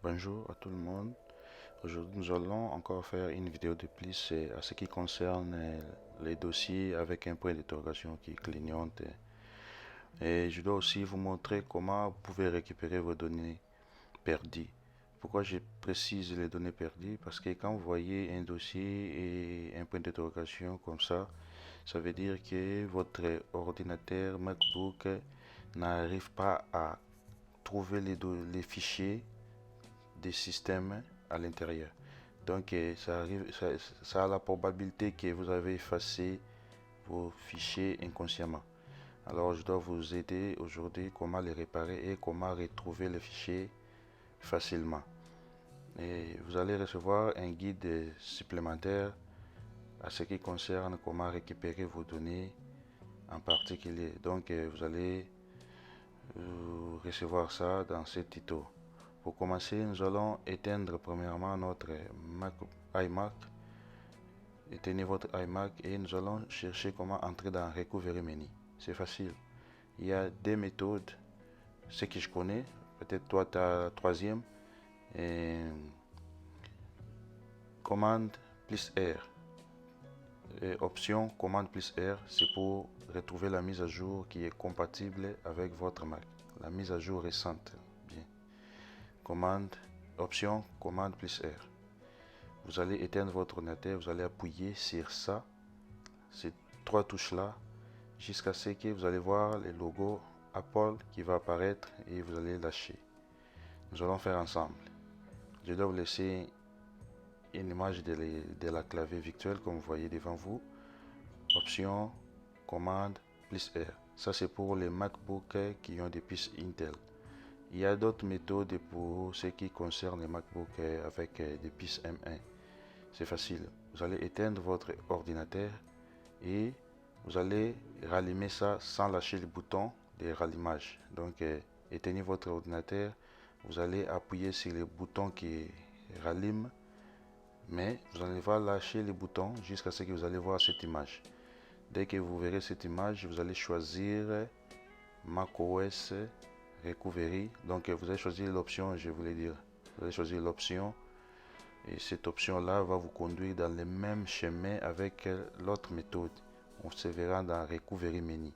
Bonjour à tout le monde. Aujourd'hui, nous allons encore faire une vidéo de plus à ce qui concerne les dossiers avec un point d'interrogation qui clignote. Et je dois aussi vous montrer comment vous pouvez récupérer vos données perdues. Pourquoi je précise les données perdues? Parce que quand vous voyez un dossier et un point d'interrogation comme ça veut dire que votre ordinateur MacBook n'arrive pas à trouver les fichiers des systèmes à l'intérieur. Donc, ça a la probabilité que vous avez effacé vos fichiers inconsciemment. Alors, je dois vous aider aujourd'hui comment les réparer et comment retrouver les fichiers facilement. Et vous allez recevoir un guide supplémentaire à ce qui concerne comment récupérer vos données en particulier. Donc, vous allez recevoir ça dans ce tuto. Pour commencer, nous allons éteindre premièrement notre iMac. Éteignez votre iMac et nous allons chercher comment entrer dans Recovery Menu. C'est facile. Il y a des méthodes, ce que je connais. Peut-être toi, tu as la troisième. Et commande plus R. Et option commande plus R, c'est pour retrouver la mise à jour qui est compatible avec votre Mac. La mise à jour récente. Bien. Commande, option commande plus R. Vous allez éteindre votre ordinateur, vous allez appuyer sur ça, ces trois touches là, jusqu'à ce que vous allez voir le logo Apple qui va apparaître et vous allez lâcher. Nous allons faire ensemble. Je dois vous laisser une image de la clavier virtuelle comme vous voyez devant vous. Option, commande, plus R. Ça c'est pour les MacBook qui ont des puces Intel. Il y a d'autres méthodes pour ce qui concerne les MacBook avec des puces M1. C'est facile. Vous allez éteindre votre ordinateur et vous allez rallumer ça sans lâcher le bouton de rallumage. Donc, éteignez votre ordinateur. Vous allez appuyer sur le bouton qui rallume, mais vous n'allez pas lâcher le bouton jusqu'à ce que vous allez voir cette image. Dès que vous verrez cette image, vous allez choisir macOS Recovery. Donc, vous allez choisir l'option, je voulais dire, vous allez choisir l'option. Et cette option-là va vous conduire dans le même chemin avec l'autre méthode. On se verra dans Recovery Menu.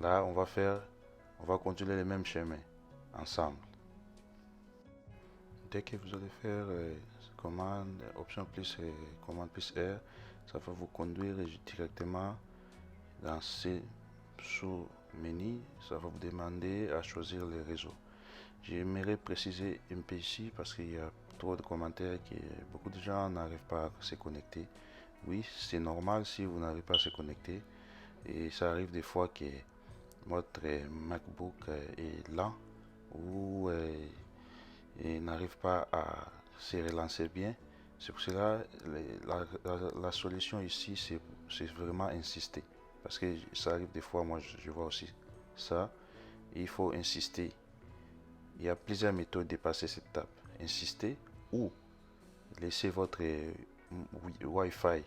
Là, on va continuer le même chemin ensemble. Dès que vous allez faire commande, option plus commande plus R, ça va vous conduire directement dans ce sous-menu. Ça va vous demander à choisir les réseaux. J'aimerais préciser un peu ici parce qu'il y a trop de commentaires que beaucoup de gens n'arrivent pas à se connecter. Oui, c'est normal si vous n'arrivez pas à se connecter. Et ça arrive des fois que votre MacBook est lent ou n'arrive pas à se relancer bien. C'est pour cela la solution ici, c'est vraiment insister. Parce que ça arrive des fois, moi je vois aussi ça. Il faut insister. Il y a plusieurs méthodes de passer cette étape. Insister ou laisser votre Wi-Fi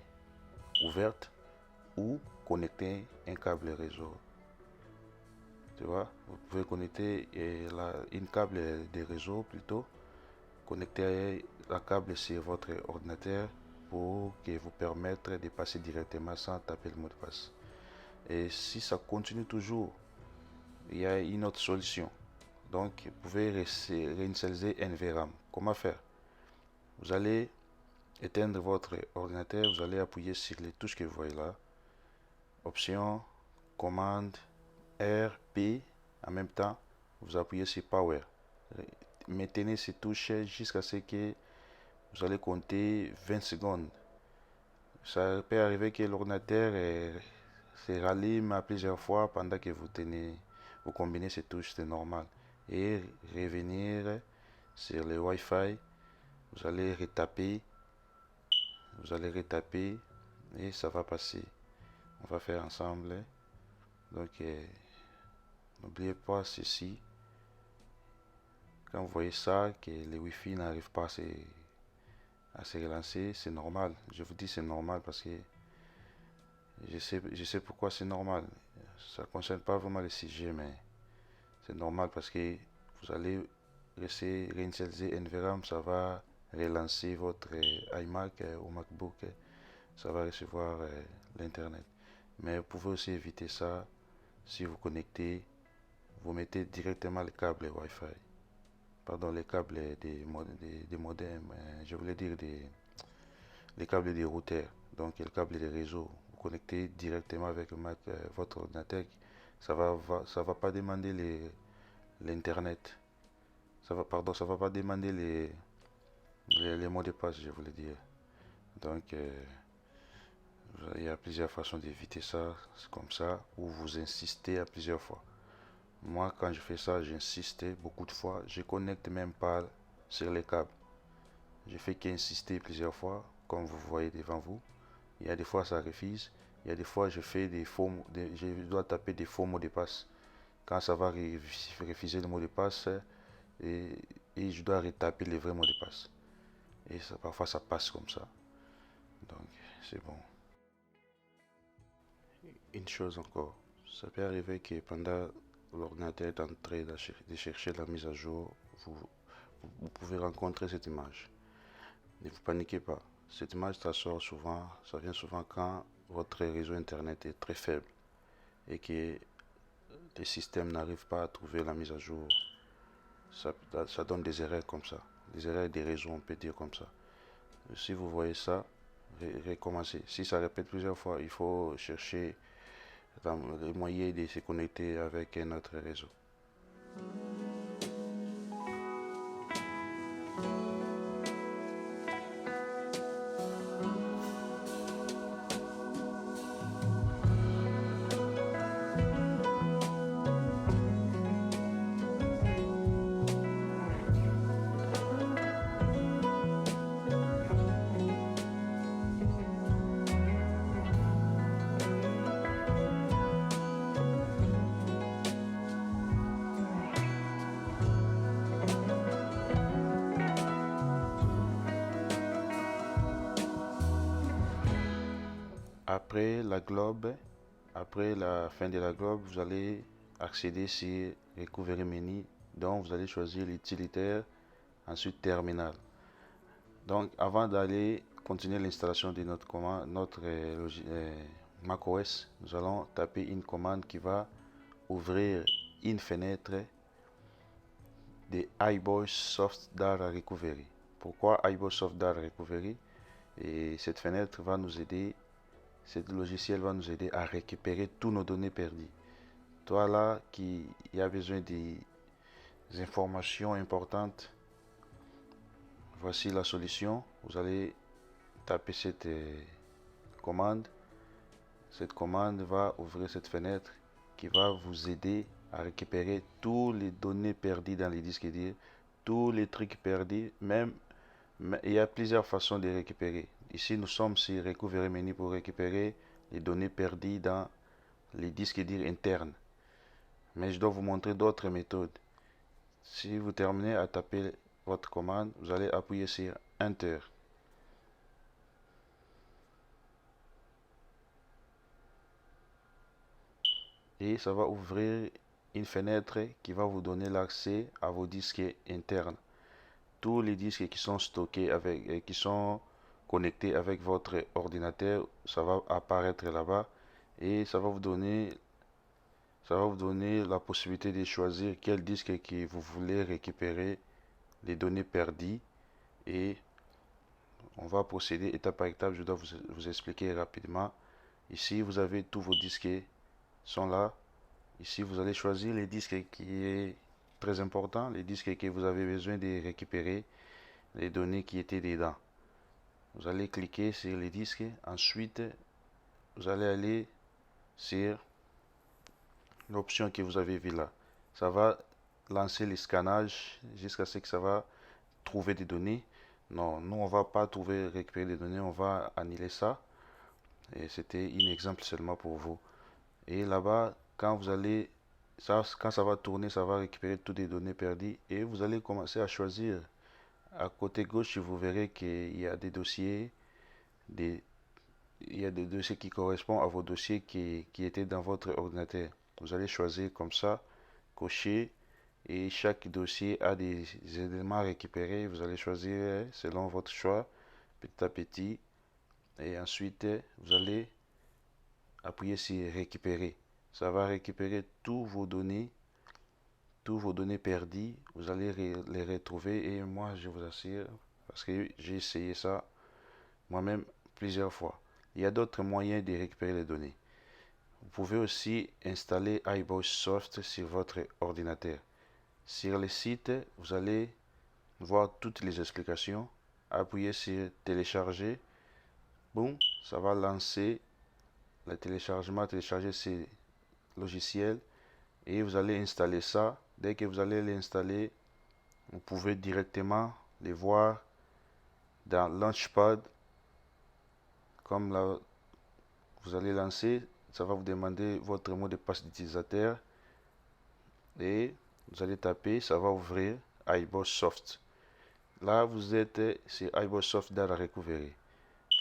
ouverte ou connecter un câble réseau. Tu vois, vous pouvez connecter une câble de réseau plutôt, connecter la câble sur votre ordinateur pour que vous permettre de passer directement sans taper le mot de passe. Et si ça continue toujours, il y a une autre solution. Donc, vous pouvez réinitialiser NVRAM. Comment faire? Vous allez éteindre votre ordinateur, vous allez appuyer sur les touches que vous voyez là. Option, commande, R, P. En même temps, vous appuyez sur Power. Maintenez ces touches jusqu'à ce que vous allez compter 20 secondes. Ça peut arriver que l'ordinateur se rallume à plusieurs fois pendant que vous combinez ces touches, c'est normal. Et revenir sur le Wi-Fi, vous allez retaper et ça va passer. On va faire ensemble. Donc, n'oubliez pas ceci. Quand vous voyez ça, que le Wi-Fi n'arrive pas à se relancer, c'est normal. Je vous dis c'est normal parce que je sais pourquoi c'est normal. Ça ne concerne pas vraiment le sujet, mais c'est normal parce que vous allez laisser réinitialiser NVRAM, ça va relancer votre iMac ou MacBook, ça va recevoir l'Internet. Mais vous pouvez aussi éviter ça si vous connectez, vous mettez directement le câble Wi-Fi. Pardon, les câbles des modems, je voulais dire les câbles des routeurs, donc le câble des réseaux. Vous connectez directement avec votre ordinateur, ça va pas demander l'internet. Ça va pas demander les mots de passe, je voulais dire. Donc, il y a plusieurs façons d'éviter ça, c'est comme ça, ou vous insistez à plusieurs fois. Moi, quand je fais ça, j'insiste beaucoup de fois. Je connecte même pas sur les câbles. Je fais qu'insister plusieurs fois, comme vous voyez devant vous. Il y a des fois ça refuse. Il y a des fois je fais je dois taper des faux mots de passe. Quand ça va refuser le mot de passe, et, et je dois retaper les vrais mots de passe. Et ça, parfois ça passe comme ça. Donc c'est bon. Une chose encore, ça peut arriver que pendant l'ordinateur est en train de chercher la mise à jour, vous pouvez rencontrer cette image. Ne vous paniquez pas. Cette image, ça vient souvent quand votre réseau internet est très faible et que le système n'arrive pas à trouver la mise à jour. Ça donne des erreurs comme ça. Des erreurs des réseaux, on peut dire comme ça. Si vous voyez ça, recommencez. Si ça répète plusieurs fois, il faut chercher le moyen de se connecter avec un autre réseau. Après la globe, après la fin de la globe, vous allez accéder sur Recovery Menu. Donc vous allez choisir l'utilitaire, ensuite terminal. Donc avant d'aller continuer l'installation de notre macOS, nous allons taper une commande qui va ouvrir une fenêtre de iBoss Soft Data Recovery. Pourquoi iBoss Soft Data Recovery? Et cette fenêtre va nous aider, ce logiciel va nous aider à récupérer tous nos données perdues. Toi là qui a besoin des informations importantes, voici la solution. Vous allez taper cette commande. Cette commande va ouvrir cette fenêtre qui va vous aider à récupérer toutes les données perdues dans les disques durs, tous les trucs perdus, même il y a plusieurs façons de récupérer. Ici, nous sommes sur Recovery Menu pour récupérer les données perdues dans les disques durs internes. Mais je dois vous montrer d'autres méthodes. Si vous terminez à taper votre commande, vous allez appuyer sur Enter. Et ça va ouvrir une fenêtre qui va vous donner l'accès à vos disques internes. Tous les disques qui sont stockés qui sont connectés avec votre ordinateur, ça va apparaître là-bas et ça va vous donner la possibilité de choisir quel disque que vous voulez récupérer les données perdues et on va procéder étape par étape. Je dois vous expliquer rapidement. Ici, vous avez tous vos disques sont là. Ici, vous allez choisir les disques qui est très important, les disques que vous avez besoin de récupérer, les données qui étaient dedans. Vous allez cliquer sur les disques. Ensuite, vous allez aller sur l'option que vous avez vue là. Ça va lancer le scannage jusqu'à ce que ça va trouver des données. Non, nous on va pas récupérer des données, on va annuler ça. Et c'était un exemple seulement pour vous. Et là-bas, quand ça va tourner, ça va récupérer toutes les données perdues et vous allez commencer à choisir. À côté gauche, vous verrez qu'il y a des dossiers, il y a des dossiers qui correspondent à vos dossiers qui étaient dans votre ordinateur. Vous allez choisir comme ça, cocher et chaque dossier a des éléments à récupérer. Vous allez choisir selon votre choix, petit à petit, et ensuite vous allez appuyer sur récupérer. Ça va récupérer tous vos données perdues. Vous allez les retrouver et moi je vous assure, parce que j'ai essayé ça moi-même plusieurs fois. Il y a d'autres moyens de récupérer les données. Vous pouvez aussi installer iBossSoft sur votre ordinateur. Sur le site, vous allez voir toutes les explications. Appuyez sur télécharger. Boum, ça va lancer le téléchargement, télécharger ces logiciels et vous allez installer ça. Dès que vous allez l'installer, vous pouvez directement les voir dans Launchpad. Comme là, vous allez lancer, ça va vous demander votre mot de passe d'utilisateur et vous allez taper, ça va ouvrir iBossSoft. Là, vous êtes sur iBossSoft dans la recovery.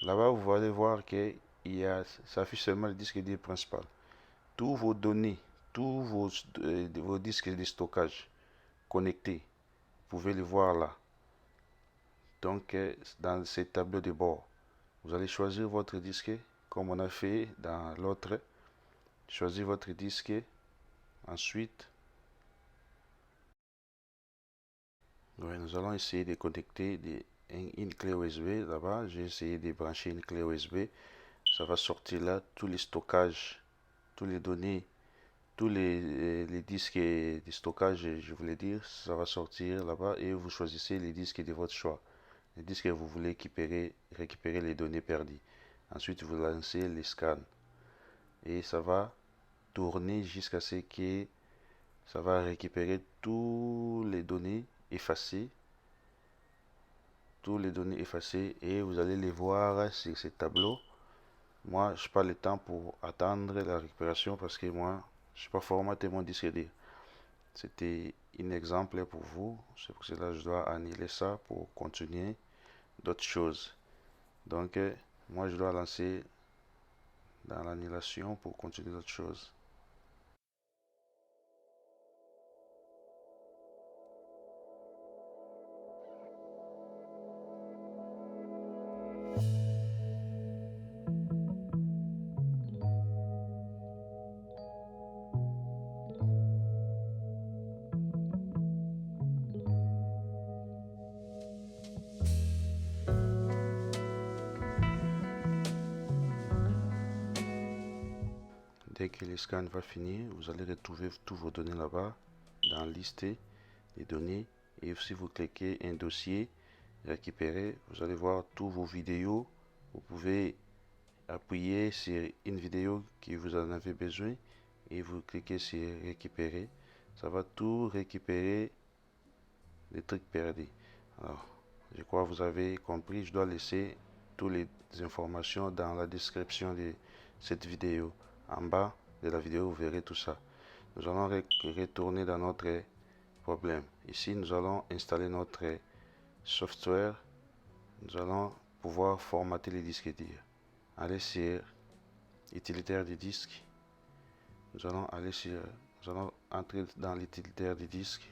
Là-bas, vous allez voir que ça affiche seulement le disque dur principal. Tous vos données, tous vos disques de stockage connectés, vous pouvez les voir là. Donc, dans ce tableau de bord, vous allez choisir votre disque, comme on a fait dans l'autre. Choisir votre disque. Ensuite, nous allons essayer de connecter une clé USB là-bas. J'ai essayé de brancher une clé USB. Ça va sortir là tous les stockages, toutes les données, tous les disques de stockage, je voulais dire, ça va sortir là-bas et vous choisissez les disques de votre choix. Les disques que vous voulez récupérer les données perdues. Ensuite, vous lancez les scans et ça va tourner jusqu'à ce que ça va récupérer toutes les données effacées, et vous allez les voir sur ce tableau. Moi, je n'ai pas le temps pour attendre la récupération parce que moi, je n'ai pas formaté mon disque dur. C'était un exemple pour vous. C'est pour cela que je dois annuler ça pour continuer d'autres choses. Donc, moi, je dois lancer dans l'annulation pour continuer d'autres choses. Dès que le scan va finir, vous allez retrouver tous vos données là-bas, dans liste des données. Et si vous cliquez un dossier, récupérer, vous allez voir tous vos vidéos. Vous pouvez appuyer sur une vidéo que vous en avez besoin et vous cliquez sur récupérer. Ça va tout récupérer les trucs perdus. Alors, je crois que vous avez compris. Je dois laisser toutes les informations dans la description de cette vidéo. En bas de la vidéo, vous verrez tout ça. Nous allons retourner dans notre problème. Ici, nous allons installer notre software. Nous allons pouvoir formater les disques durs. Allez sur utilitaire du disque. Nous allons entrer dans l'utilitaire du disque.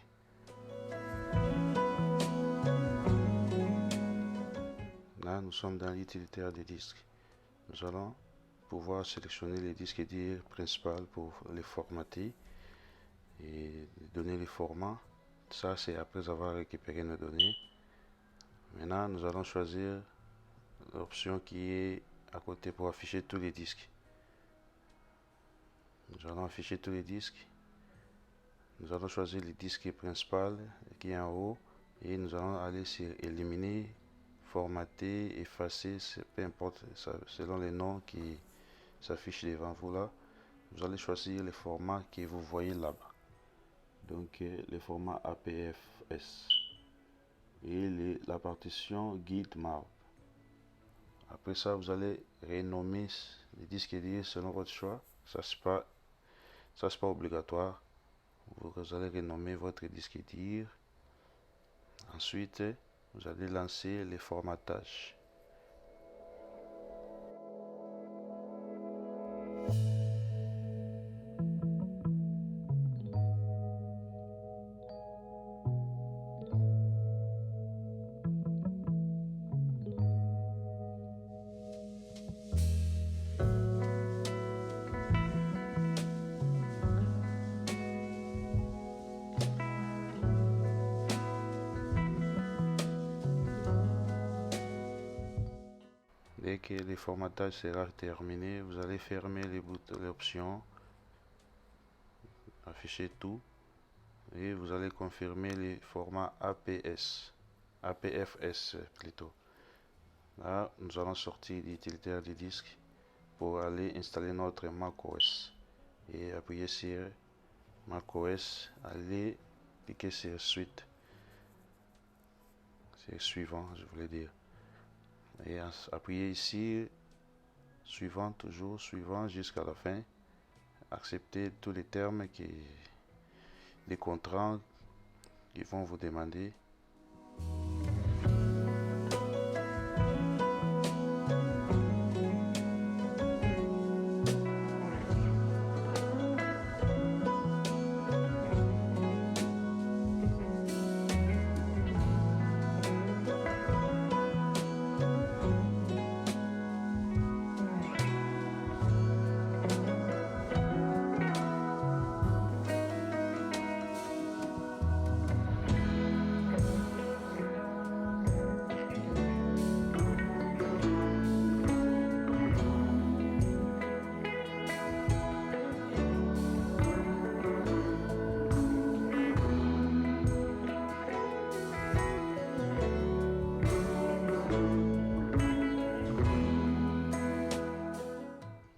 Là, nous sommes dans l'utilitaire des disques. Nous allons pouvoir sélectionner les disques durs principaux pour les formater et donner les formats. Ça, c'est après avoir récupéré nos données. Maintenant, nous allons choisir l'option qui est à côté pour afficher tous les disques. Nous allons afficher tous les disques. Nous allons choisir le disque principal qui est en haut et nous allons aller sur éliminer, formater, effacer, peu importe, selon les noms qui s'affichent devant vous là. Vous allez choisir le format que vous voyez là-bas. Donc le format APFS et la partition guide map. Après ça, vous allez renommer les disques durs selon votre choix. Ça c'est pas obligatoire. Vous allez renommer votre disque dur. Ensuite, vous allez lancer le formatage. Dès que le formatage sera terminé, vous allez fermer les options, afficher tout et vous allez confirmer le format APFS plutôt. Là, nous allons sortir l'utilitaire du disque pour aller installer notre macOS et appuyer sur macOS, aller cliquer sur suite, c'est suivant, je voulais dire, et appuyer ici suivant, toujours suivant jusqu'à la fin, accepter tous les termes les contrats qu'ils vont vous demander.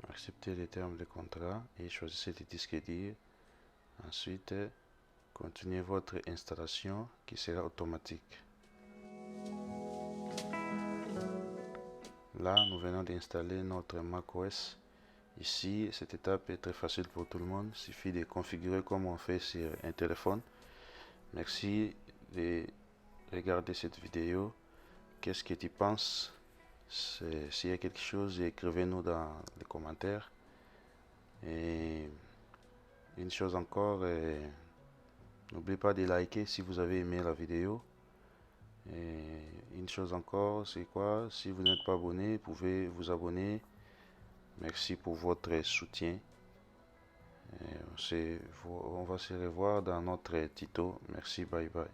Acceptez les termes de contrat et choisissez le disque dur. Ensuite, continuez votre installation qui sera automatique. Là, nous venons d'installer notre macOS. Ici, cette étape est très facile pour tout le monde. Il suffit de configurer comme on fait sur un téléphone. Merci de regarder cette vidéo. Qu'est-ce que tu penses? S'il y a quelque chose, écrivez-nous dans les commentaires. Et une chose encore, n'oubliez pas de liker si vous avez aimé la vidéo. Et une chose encore, c'est quoi? Si vous n'êtes pas abonné, vous pouvez vous abonner. Merci pour votre soutien. Et on va se revoir dans notre tuto. Merci, bye bye.